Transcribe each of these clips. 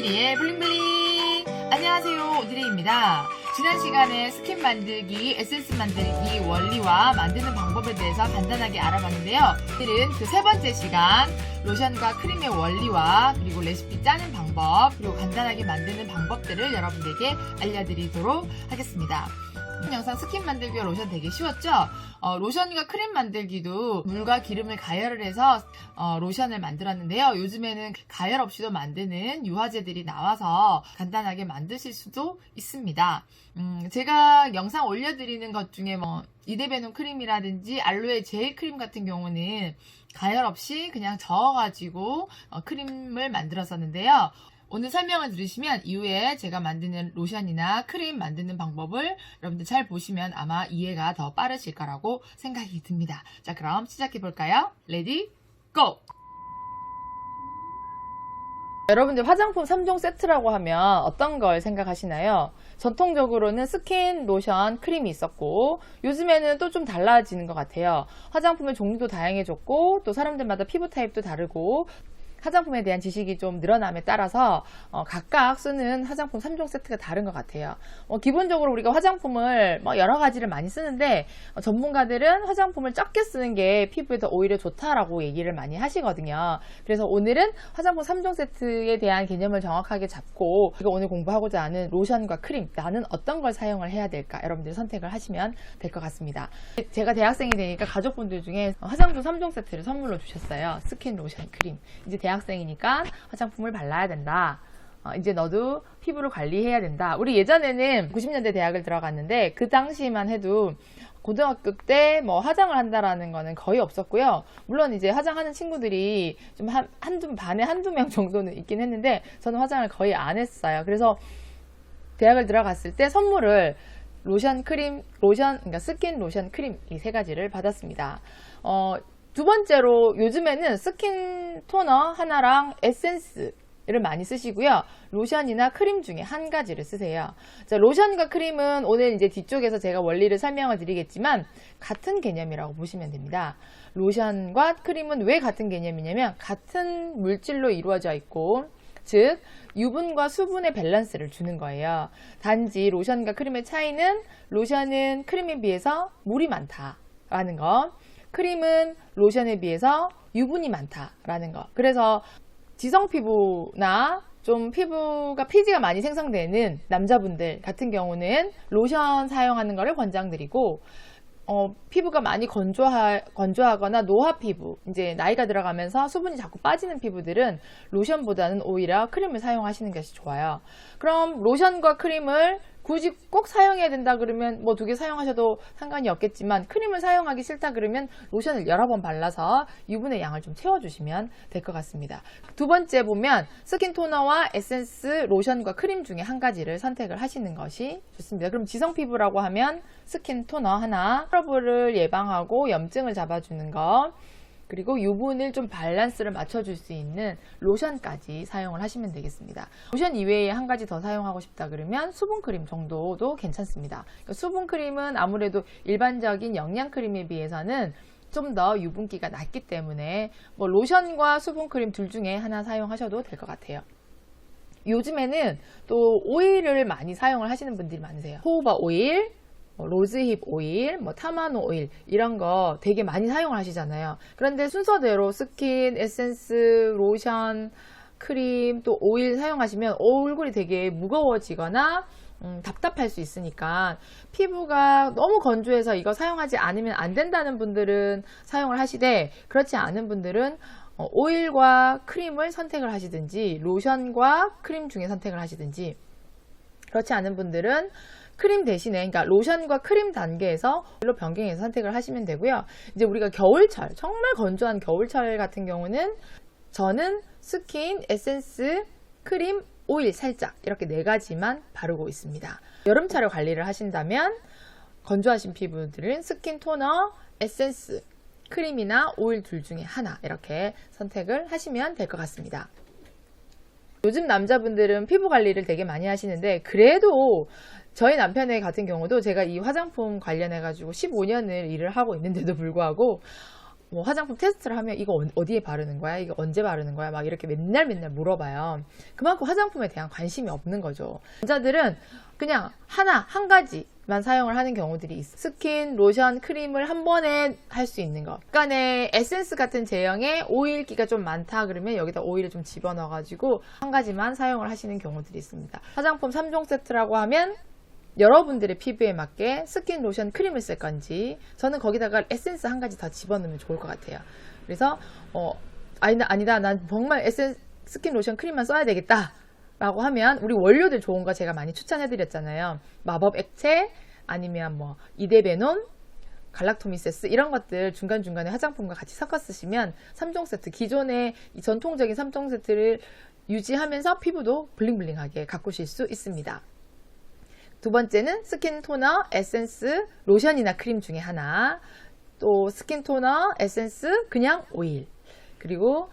오디리의 블링블링. 안녕하세요, 오디리입니다. 지난 시간에 스킨 만들기, 에센스 만들기 원리와 만드는 방법에 대해서 간단하게 알아봤는데요. 오늘은 그 세 번째 시간, 로션과 크림의 원리와 그리고 레시피 짜는 방법, 그리고 간단하게 만드는 방법들을 여러분들에게 알려드리도록 하겠습니다. 영상 스킨 만들기와 로션 되게 쉬웠죠? 로션과 크림 만들기도 물과 기름을 가열을 해서 로션을 만들었는데요. 요즘에는 가열 없이도 만드는 유화제들이 나와서 간단하게 만드실 수도 있습니다. 제가 영상 올려드리는 것 중에 이데베논 크림이라든지 알로에 젤 크림 같은 경우는 가열 없이 그냥 저어가지고 크림을 만들었었는데요. 오늘 설명을 들으시면 이후에 제가 만드는 로션이나 크림 만드는 방법을 여러분들 잘 보시면 아마 이해가 더 빠르실 거라고 생각이 듭니다. 자, 그럼 시작해 볼까요? 레디, 고! 여러분들 화장품 3종 세트라고 하면 어떤 걸 생각하시나요? 전통적으로는 스킨, 로션, 크림이 있었고 요즘에는 또 좀 달라지는 것 같아요. 화장품의 종류도 다양해졌고 또 사람들마다 피부 타입도 다르고 화장품에 대한 지식이 좀 늘어남에 따라서 각각 쓰는 화장품 3종 세트가 다른 것 같아요. 기본적으로 우리가 화장품을 여러 가지를 많이 쓰는데 전문가들은 화장품을 적게 쓰는 게 피부에 더 오히려 좋다라고 얘기를 많이 하시거든요. 그래서 오늘은 화장품 3종 세트에 대한 개념을 정확하게 잡고 우리가 오늘 공부하고자 하는 로션과 크림, 나는 어떤 걸 사용을 해야 될까 여러분들이 선택을 하시면 될 것 같습니다. 제가 대학생이 되니까 가족분들 중에 화장품 3종 세트를 선물로 주셨어요. 스킨, 로션, 크림. 이제 대학생이니까 화장품을 발라야 된다. 이제 너도 피부를 관리해야 된다. 우리 예전에는 90년대 대학을 들어갔는데 그 당시만 해도 고등학교 때 화장을 한다라는 거는 거의 없었고요. 물론 이제 화장하는 친구들이 좀 반에 한두 명 정도는 있긴 했는데 저는 화장을 거의 안 했어요. 그래서 대학을 들어갔을 때 선물을 로션, 크림, 그러니까 스킨, 로션, 크림 이 세 가지를 받았습니다. 두 번째로 요즘에는 스킨 토너 하나랑 에센스를 많이 쓰시고요. 로션이나 크림 중에 한 가지를 쓰세요. 자, 로션과 크림은 오늘 이제 뒤쪽에서 제가 원리를 설명을 드리겠지만 같은 개념이라고 보시면 됩니다. 로션과 크림은 왜 같은 개념이냐면 같은 물질로 이루어져 있고 즉 유분과 수분의 밸런스를 주는 거예요. 단지 로션과 크림의 차이는 로션은 크림에 비해서 물이 많다라는 거, 크림은 로션에 비해서 유분이 많다라는 거. 그래서 지성 피부나 좀 피부가 피지가 많이 생성되는 남자분들 같은 경우는 로션 사용하는 것을 권장드리고 피부가 많이 건조하거나 노화 피부, 이제 나이가 들어가면서 수분이 자꾸 빠지는 피부들은 로션보다는 오히려 크림을 사용하시는 것이 좋아요. 그럼 로션과 크림을 굳이 꼭 사용해야 된다 그러면 두 개 사용하셔도 상관이 없겠지만 크림을 사용하기 싫다 그러면 로션을 여러 번 발라서 유분의 양을 좀 채워주시면 될 것 같습니다. 두 번째 보면 스킨 토너와 에센스, 로션과 크림 중에 한 가지를 선택을 하시는 것이 좋습니다. 그럼 지성 피부라고 하면 스킨 토너 하나, 트러블을 예방하고 염증을 잡아주는 것, 그리고 유분을 좀 밸런스를 맞춰줄 수 있는 로션까지 사용을 하시면 되겠습니다. 로션 이외에 한 가지 더 사용하고 싶다 그러면 수분크림 정도도 괜찮습니다. 그러니까 수분크림은 아무래도 일반적인 영양크림에 비해서는 좀 더 유분기가 낮기 때문에 로션과 수분크림 둘 중에 하나 사용하셔도 될 것 같아요. 요즘에는 또 오일을 많이 사용을 하시는 분들이 많으세요. 호호바 오일, 로즈힙 오일, 타마노 오일 이런 거 되게 많이 사용을 하시잖아요. 그런데 순서대로 스킨, 에센스, 로션, 크림, 또 오일 사용하시면 얼굴이 되게 무거워지거나 답답할 수 있으니까 피부가 너무 건조해서 이거 사용하지 않으면 안 된다는 분들은 사용을 하시되 그렇지 않은 분들은 오일과 크림을 선택을 하시든지 로션과 크림 중에 선택을 하시든지 그렇지 않은 분들은 크림 대신에 그러니까 로션과 크림 단계에서 변경해서 선택을 하시면 되고요. 이제 우리가 겨울철, 정말 건조한 겨울철 같은 경우는 저는 스킨, 에센스, 크림, 오일 살짝 이렇게 네 가지만 바르고 있습니다. 여름철에 관리를 하신다면 건조하신 피부들은 스킨 토너, 에센스, 크림이나 오일 둘 중에 하나 이렇게 선택을 하시면 될 것 같습니다. 요즘 남자분들은 피부 관리를 되게 많이 하시는데 그래도 저희 남편 같은 경우도 제가 이 화장품 관련해 가지고 15년을 일을 하고 있는데도 불구하고 뭐 화장품 테스트를 하면 이거 어디에 바르는 거야? 이거 언제 바르는 거야? 막 이렇게 맨날 물어봐요. 그만큼 화장품에 대한 관심이 없는 거죠. 남자들은 그냥 한 가지만 사용을 하는 경우들이 있어요. 스킨, 로션, 크림을 한 번에 할 수 있는 거. 약간의 에센스 같은 제형에 오일기가 좀 많다 그러면 여기다 오일을 좀 집어넣어가지고 한 가지만 사용을 하시는 경우들이 있습니다. 화장품 3종 세트라고 하면 여러분들의 피부에 맞게 스킨, 로션, 크림을 쓸 건지 저는 거기다가 에센스 한 가지 더 집어넣으면 좋을 것 같아요. 그래서 아니다 난 정말 스킨, 로션, 크림만 써야 되겠다 라고 하면 우리 원료들 좋은 거 제가 많이 추천해 드렸잖아요. 마법 액체 아니면 뭐 이데베논, 갈락토미세스 이런 것들 중간중간에 화장품과 같이 섞어 쓰시면 3종 세트, 기존의 이 전통적인 3종 세트를 유지하면서 피부도 블링블링하게 가꾸실 수 있습니다. 두 번째는 스킨 토너, 에센스, 로션이나 크림 중에 하나, 또 스킨 토너, 에센스, 그냥 오일, 그리고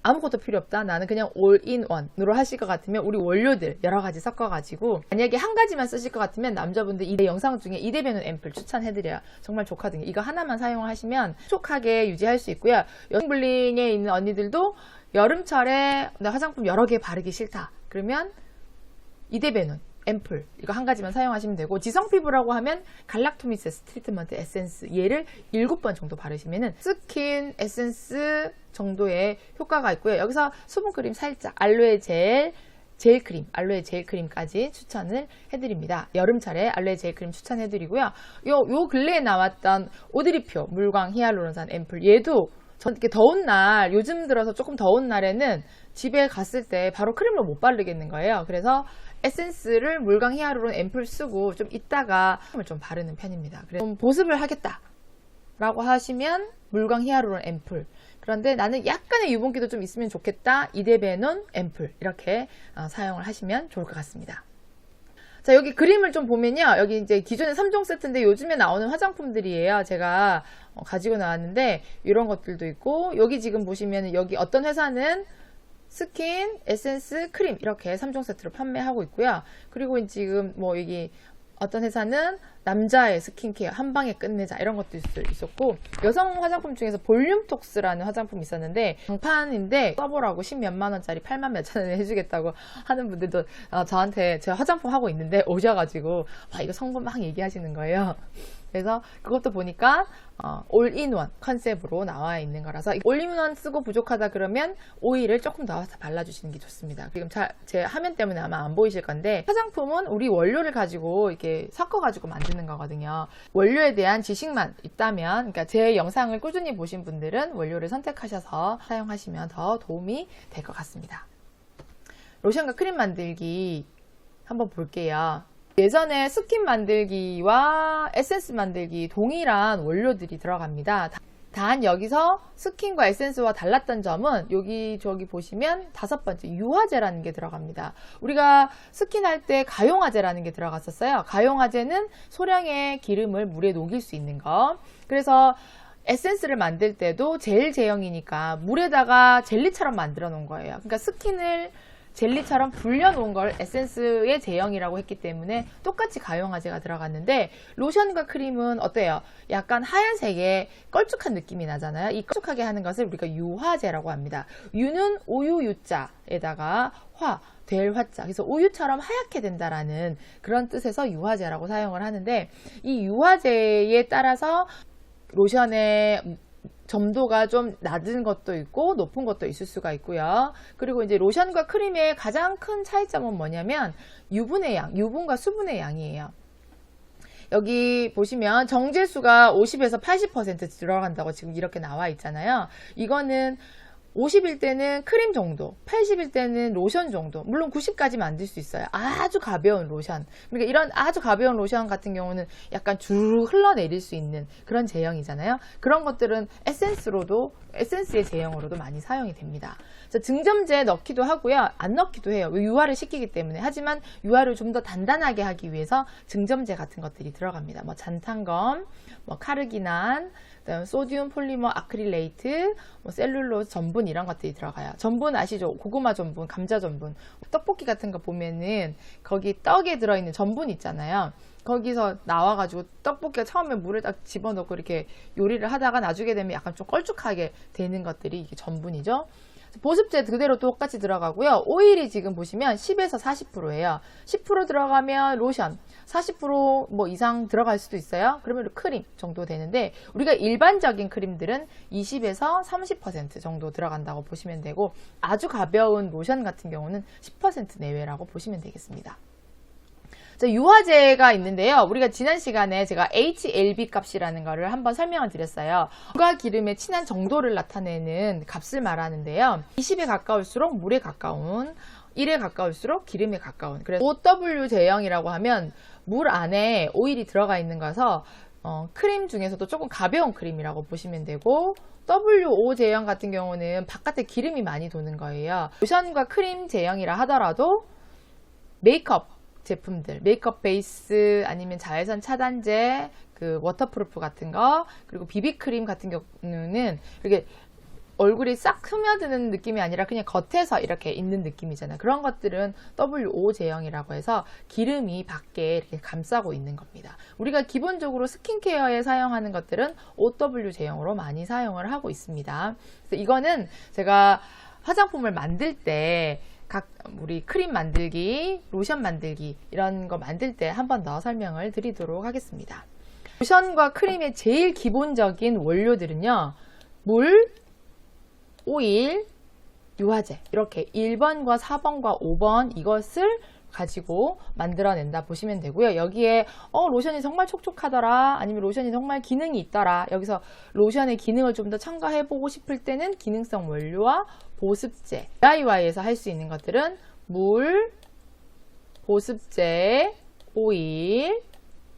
아무것도 필요 없다, 나는 그냥 올인원으로 하실 것 같으면 우리 원료들 여러 가지 섞어가지고, 만약에 한 가지만 쓰실 것 같으면 남자분들 이 영상 중에 이데베논 앰플 추천해드려요. 정말 좋거든요. 이거 하나만 사용하시면 촉촉하게 유지할 수 있고요. 여성블링에 있는 언니들도 여름철에 나 화장품 여러 개 바르기 싫다 그러면 이데베논 앰플 이거 한 가지만 사용하시면 되고, 지성 피부라고 하면 갈락토미세스 트리트먼트 에센스 얘를 7번 정도 바르시면은 스킨 에센스 정도의 효과가 있고요. 여기서 수분크림 살짝, 알로에 젤 크림까지 추천을 해드립니다. 여름철에 알로에 젤 크림 추천해드리고요. 요 근래에 나왔던 오드리표 물광 히알루론산 앰플, 얘도 전 이렇게 더운 날, 요즘 들어서 조금 더운 날에는 집에 갔을 때 바로 크림을 못 바르겠는 거예요. 그래서 에센스를 물광 히알루론 앰플 쓰고 좀 있다가 크림을 좀 바르는 편입니다. 그래서 좀 보습을 하겠다 라고 하시면 물광 히알루론 앰플, 그런데 나는 약간의 유분기도 좀 있으면 좋겠다, 이데베논 앰플 이렇게 사용을 하시면 좋을 것 같습니다. 자, 여기 그림을 좀 보면요, 여기 이제 기존의 3종 세트인데 요즘에 나오는 화장품들이에요. 제가 가지고 나왔는데 이런 것들도 있고, 여기 지금 보시면 여기 어떤 회사는 스킨, 에센스, 크림 이렇게 3종 세트로 판매하고 있고요. 그리고 지금 뭐 여기 어떤 회사는 남자의 스킨케어 한방에 끝내자 이런 것도 있었고, 여성 화장품 중에서 볼륨톡스라는 화장품이 있었는데 장판인데 써보라고 10몇만 원짜리 8만 몇천 원에 해주겠다고 하는 분들도 저한테 제가 화장품 하고 있는데 오셔가지고 이거 성분 막 얘기하시는 거예요. 그래서 그것도 보니까 올인원 컨셉으로 나와 있는 거라서, 올인원 쓰고 부족하다 그러면 오일을 조금 더 발라주시는 게 좋습니다. 지금 제 화면 때문에 아마 안 보이실 건데, 화장품은 우리 원료를 가지고 이렇게 섞어가지고 만드는 거거든요. 원료에 대한 지식만 있다면, 그러니까 제 영상을 꾸준히 보신 분들은 원료를 선택하셔서 사용하시면 더 도움이 될 것 같습니다. 로션과 크림 만들기 한번 볼게요. 예전에 스킨 만들기와 에센스 만들기 동일한 원료들이 들어갑니다. 단 여기서 스킨과 에센스와 달랐던 점은 저기 보시면 5번째 유화제라는 게 들어갑니다. 우리가 스킨 할 때 가용화제라는 게 들어갔었어요. 가용화제는 소량의 기름을 물에 녹일 수 있는 거. 그래서 에센스를 만들 때도 젤 제형이니까 물에다가 젤리처럼 만들어 놓은 거예요. 그러니까 스킨을 젤리처럼 불려놓은 걸 에센스의 제형이라고 했기 때문에 똑같이 가용화제가 들어갔는데, 로션과 크림은 어때요? 약간 하얀색의 걸쭉한 느낌이 나잖아요. 이 걸쭉하게 하는 것을 우리가 유화제라고 합니다. 유는 우유 유자에다가 될 화자, 그래서 우유처럼 하얗게 된다라는 그런 뜻에서 유화제라고 사용을 하는데, 이 유화제에 따라서 로션의 점도가 좀 낮은 것도 있고 높은 것도 있을 수가 있고요. 그리고 이제 로션과 크림의 가장 큰 차이점은 뭐냐면 유분의 양, 유분과 수분의 양이에요. 여기 보시면 정제수가 50에서 80% 들어간다고 지금 이렇게 나와 있잖아요. 이거는 50일 때는 크림 정도, 80일 때는 로션 정도, 물론 90까지 만들 수 있어요. 아주 가벼운 로션. 그러니까 이런 아주 가벼운 로션 같은 경우는 약간 줄 흘러내릴 수 있는 그런 제형이잖아요. 그런 것들은 에센스의 제형으로도 많이 사용이 됩니다. 증점제 넣기도 하고요, 안 넣기도 해요. 유화를 시키기 때문에. 하지만 유화를 좀 더 단단하게 하기 위해서 증점제 같은 것들이 들어갑니다. 뭐 잔탄검, 뭐 카르기난, 소듐 폴리머 아크릴레이트, 셀룰로즈 전분 이런 것들이 들어가요. 전분 아시죠? 고구마 전분, 감자 전분. 떡볶이 같은 거 보면은 거기 떡에 들어있는 전분 있잖아요. 거기서 나와가지고 떡볶이가 처음에 물을 딱 집어넣고 이렇게 요리를 하다가 나중에 되면 약간 좀 걸쭉하게 되는 것들이 이게 전분이죠. 보습제 그대로 똑같이 들어가고요. 오일이 지금 보시면 10에서 40%예요. 10% 들어가면 로션, 40% 이상 들어갈 수도 있어요. 그러면 크림 정도 되는데 우리가 일반적인 크림들은 20에서 30% 정도 들어간다고 보시면 되고 아주 가벼운 로션 같은 경우는 10% 내외라고 보시면 되겠습니다. 자, 유화제가 있는데요. 우리가 지난 시간에 제가 HLB 값이라는 거를 한번 설명을 드렸어요. 물과 기름의 친한 정도를 나타내는 값을 말하는데요. 20에 가까울수록 물에 가까운, 1에 가까울수록 기름에 가까운. 그래서 OW 제형이라고 하면 물 안에 오일이 들어가 있는 거라서 크림 중에서도 조금 가벼운 크림이라고 보시면 되고, WO 제형 같은 경우는 바깥에 기름이 많이 도는 거예요. 로션과 크림 제형이라 하더라도 메이크업 제품들, 메이크업 베이스 아니면 자외선 차단제, 그 워터프루프 같은 거, 그리고 비비크림 같은 경우는 이렇게 얼굴이 싹 스며드는 느낌이 아니라 그냥 겉에서 이렇게 있는 느낌이잖아요. 그런 것들은 WO 제형이라고 해서 기름이 밖에 이렇게 감싸고 있는 겁니다. 우리가 기본적으로 스킨케어에 사용하는 것들은 OW 제형으로 많이 사용을 하고 있습니다. 그래서 이거는 제가 화장품을 만들 때 우리 크림 만들기, 로션 만들기 이런 거 만들 때 한 번 더 설명을 드리도록 하겠습니다. 로션과 크림의 제일 기본적인 원료들은요. 물, 오일, 유화제 이렇게 1번과 4번과 5번 이것을 가지고 만들어낸다 보시면 되고요. 여기에 로션이 정말 촉촉하더라, 아니면 로션이 정말 기능이 있더라, 여기서 로션의 기능을 좀 더 첨가해보고 싶을 때는 기능성 원료와 보습제, DIY에서 할 수 있는 것들은 물, 보습제, 오일,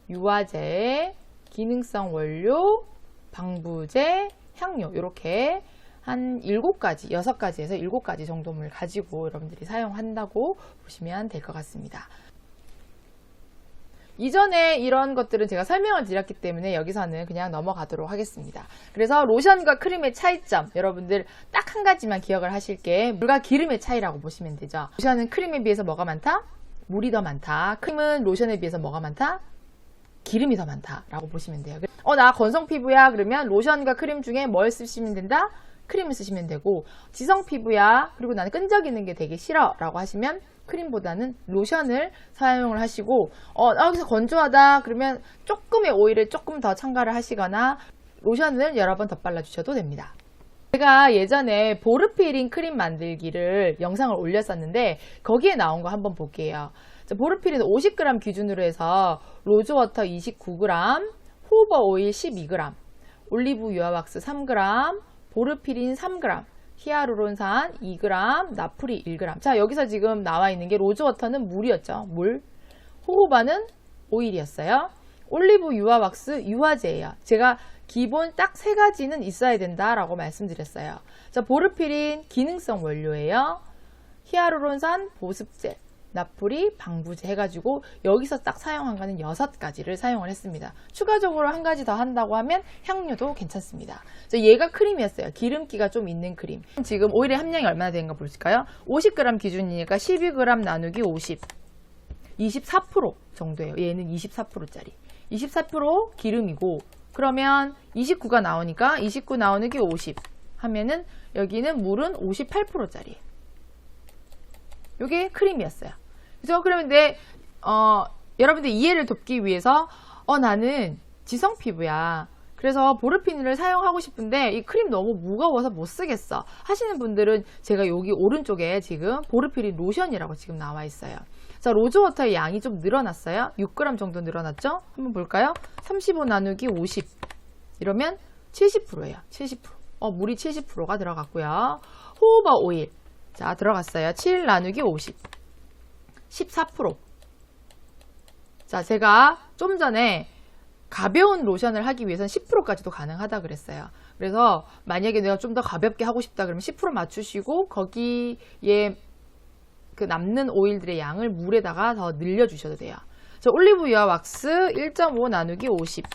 유화제, 기능성 원료, 방부제, 향료 이렇게 한 7가지, 6가지에서 7가지 정도를 가지고 여러분들이 사용한다고 보시면 될 것 같습니다. 이전에 이런 것들은 제가 설명을 드렸기 때문에 여기서는 그냥 넘어가도록 하겠습니다. 그래서 로션과 크림의 차이점, 여러분들 딱 한 가지만 기억을 하실 게 물과 기름의 차이라고 보시면 되죠. 로션은 크림에 비해서 뭐가 많다? 물이 더 많다. 크림은 로션에 비해서 뭐가 많다? 기름이 더 많다 라고 보시면 돼요. 나 건성 피부야 그러면 로션과 크림 중에 뭘 쓰시면 된다? 크림을 쓰시면 되고, 지성 피부야 그리고 나는 끈적이는 게 되게 싫어 라고 하시면 크림보다는 로션을 사용을 하시고, 여기서 건조하다 그러면 조금의 오일을 조금 더 첨가를 하시거나 로션을 여러 번 덧발라 주셔도 됩니다. 제가 예전에 보르피린 크림 만들기를 영상을 올렸었는데 거기에 나온 거 한번 볼게요. 보르피린 50g 기준으로 해서 로즈워터 29g, 호버 오일 12g, 올리브 유화왁스 3g, 보르피린 3g, 히아루론산 2g, 나프리 1g. 자, 여기서 지금 나와 있는 게 로즈워터는 물이었죠. 물. 호호바는 오일이었어요. 올리브 유화왁스 유화제예요. 제가 기본 딱 3가지는 있어야 된다라고 말씀드렸어요. 자, 보르피린 기능성 원료예요. 히아루론산 보습제, 나프리 방부제 해가지고 여기서 딱 사용한 거는 6가지를 사용을 했습니다. 추가적으로 한 가지 더 한다고 하면 향료도 괜찮습니다. 얘가 크림이었어요. 기름기가 좀 있는 크림. 지금 오일의 함량이 얼마나 되는 거 볼까요? 50g 기준이니까 12g 나누기 50, 24% 정도예요. 얘는 24%짜리. 24% 기름이고, 그러면 29가 나오니까 29 나누기 50 하면은 여기는 물은 58%짜리. 이게 크림이었어요. 그죠? 그러면 여러분들 이해를 돕기 위해서 나는 지성 피부야. 그래서 보르피린을 사용하고 싶은데 이 크림 너무 무거워서 못 쓰겠어 하시는 분들은 제가 여기 오른쪽에 지금 보르피린 로션이라고 지금 나와 있어요. 자, 로즈워터의 양이 좀 늘어났어요. 6g 정도 늘어났죠? 한번 볼까요? 35 나누기 50 이러면 70%예요. 70%. 물이 70%가 들어갔고요. 호호바 오일. 자, 들어갔어요. 7 나누기 50. 14%. 자, 제가 좀 전에 가벼운 로션을 하기 위해서는 10%까지도 가능하다 그랬어요. 그래서 만약에 내가 좀 더 가볍게 하고 싶다 그러면 10% 맞추시고 거기에 그 남는 오일들의 양을 물에다가 더 늘려주셔도 돼요. 자, 올리브 유화 왁스 1.5 나누기 50.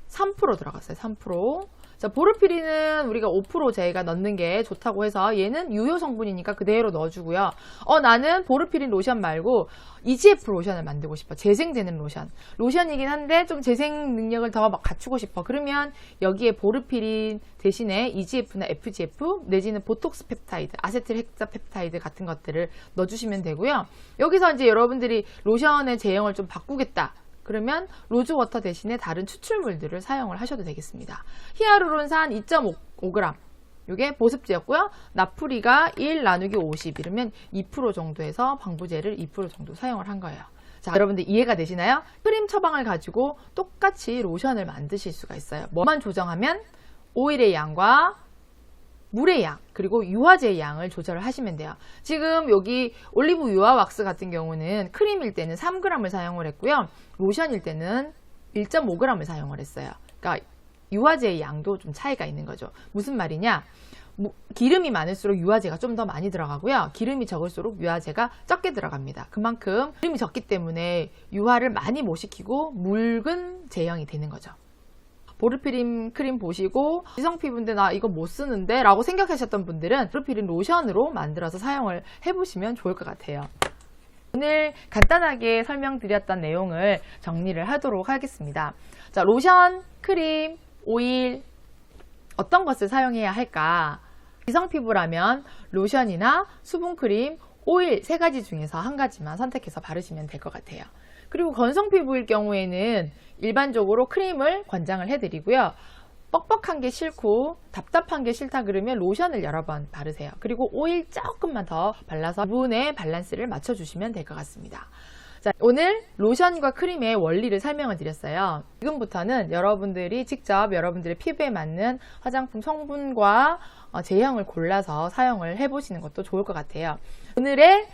3% 들어갔어요. 3%. 자, 보르피린은 우리가 5% 저희가 넣는 게 좋다고 해서 얘는 유효 성분이니까 그대로 넣어주고요. 나는 보르피린 로션 말고 EGF 로션을 만들고 싶어. 재생되는 로션. 로션이긴 한데 좀 재생 능력을 더 막 갖추고 싶어. 그러면 여기에 보르피린 대신에 EGF나 FGF 내지는 보톡스 펩타이드, 아세틸 헥사 펩타이드 같은 것들을 넣어주시면 되고요. 여기서 이제 여러분들이 로션의 제형을 좀 바꾸겠다. 그러면 로즈워터 대신에 다른 추출물들을 사용을 하셔도 되겠습니다. 히아루론산 2.5g 이게 보습제였고요. 나프리가 1 나누기 50 이러면 2% 정도에서 방부제를 2% 정도 사용을 한 거예요. 자, 여러분들 이해가 되시나요? 크림 처방을 가지고 똑같이 로션을 만드실 수가 있어요. 뭐만 조정하면 오일의 양과 물의 양, 그리고 유화제의 양을 조절을 하시면 돼요. 지금 여기 올리브유와 왁스 같은 경우는 크림일 때는 3g을 사용을 했고요. 로션일 때는 1.5g을 사용을 했어요. 그러니까 유화제의 양도 좀 차이가 있는 거죠. 무슨 말이냐? 기름이 많을수록 유화제가 좀 더 많이 들어가고요. 기름이 적을수록 유화제가 적게 들어갑니다. 그만큼 기름이 적기 때문에 유화를 많이 못 시키고 묽은 제형이 되는 거죠. 보르피린 크림 보시고 지성 피부인데 나 이거 못 쓰는데 라고 생각하셨던 분들은 보르피린 로션으로 만들어서 사용을 해보시면 좋을 것 같아요. 오늘 간단하게 설명드렸던 내용을 정리를 하도록 하겠습니다. 자, 로션, 크림, 오일 어떤 것을 사용해야 할까? 지성 피부라면 로션이나 수분크림, 오일 세 가지 중에서 한 가지만 선택해서 바르시면 될 것 같아요. 그리고 건성 피부일 경우에는 일반적으로 크림을 권장을 해드리고요. 뻑뻑한 게 싫고 답답한 게 싫다 그러면 로션을 여러 번 바르세요. 그리고 오일 조금만 더 발라서 부분의 밸런스를 맞춰주시면 될 것 같습니다. 자, 오늘 로션과 크림의 원리를 설명을 드렸어요. 지금부터는 여러분들이 직접 여러분들의 피부에 맞는 화장품 성분과 제형을 골라서 사용을 해보시는 것도 좋을 것 같아요. 오늘의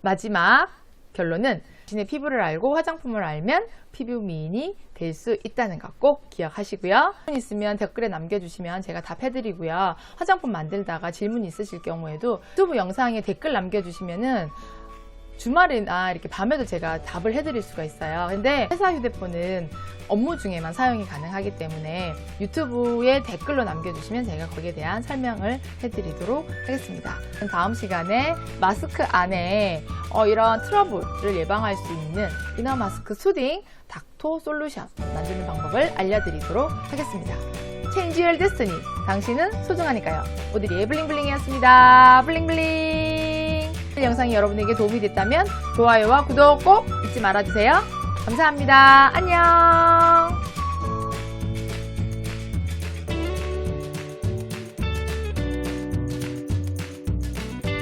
마지막 결론은 자신의 피부를 알고 화장품을 알면 피부 미인이 될 수 있다는 것 꼭 기억하시고요. 질문 있으면 댓글에 남겨주시면 제가 답해드리고요. 화장품 만들다가 질문 있으실 경우에도 유튜브 영상에 댓글 남겨주시면은 주말이나 이렇게 밤에도 제가 답을 해드릴 수가 있어요. 근데 회사 휴대폰은 업무 중에만 사용이 가능하기 때문에 유튜브에 댓글로 남겨주시면 제가 거기에 대한 설명을 해드리도록 하겠습니다. 다음 시간에 마스크 안에 이런 트러블을 예방할 수 있는 이너 마스크 수딩 닥토 솔루션 만드는 방법을 알려드리도록 하겠습니다. Change your destiny. 당신은 소중하니까요. 오드리의 블링블링이었습니다. 블링블링. 이 영상이 여러분에게 도움이 됐다면 좋아요와 구독 꼭 잊지 말아주세요. 감사합니다. 안녕.